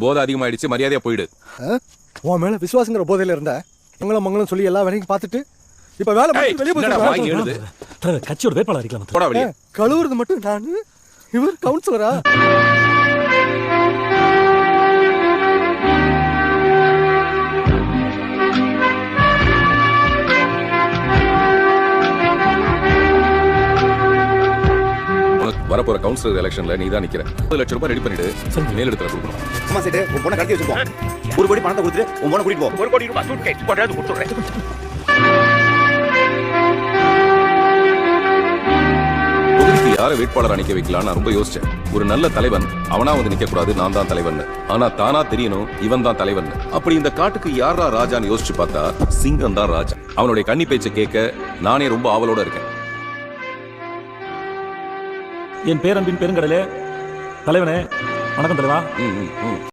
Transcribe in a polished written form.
போதை அதிகமாயிடுச்சு, மரியாதையா போயிடு. உன் மேல விசுவாசங்கிற போதையில இருந்த மங்களம் மங்களம் சொல்லி எல்லா வேலையும் பார்த்துட்டு இப்ப வேலை வெளியே போய் கட்சியோட வேட்பாளர் அடிக்கலாம். போடா வெளியே. கழுவுறது மட்டும் நானு, இவர் கவுன்சிலரா? வரப்போற கவுன்சிலர் எலெக்ஷன்ல நீ தான் நிக்கிற. 10 லட்சம் ரூபாய் ரெடி பண்ணிடு, மேலிடத்துல கொடுக்கணும். அம்மா சேட்டு உன் பொண்ணை கடத்தி வச்சுப்போம். ஒரு கோடி பணத்தை கொடுத்துட்டு உன் பொண்ணை கூட்டிட்டு போ. 1 கோடி ரூபாய் சூட்கேஸ் கொண்டாந்து கொடுத்துறேன். தொகுதிக்கு யாரை வேட்பாளர் அணிக்க வைக்கலாம் நான் ரொம்ப யோசிச்சேன். ஒரு நல்ல தலைவன் அவனா வந்து நிக்க கூடாது, நான் தான் தலைவன். ஆனா தானா தெரியணும் இவன் தான் தலைவன். அப்படி இந்த காட்டுக்கு யாரா ராஜான்னு யோசிச்சு பார்த்தா சிங்கம் தான் ராஜா. அவனுடைய கன்னி பேச்சை கேட்க நானே ரொம்ப ஆவலோட இருக்கேன். என் பேரன்பின் பெருங்கடலே தலைவனே, வணக்கம் தலைவா.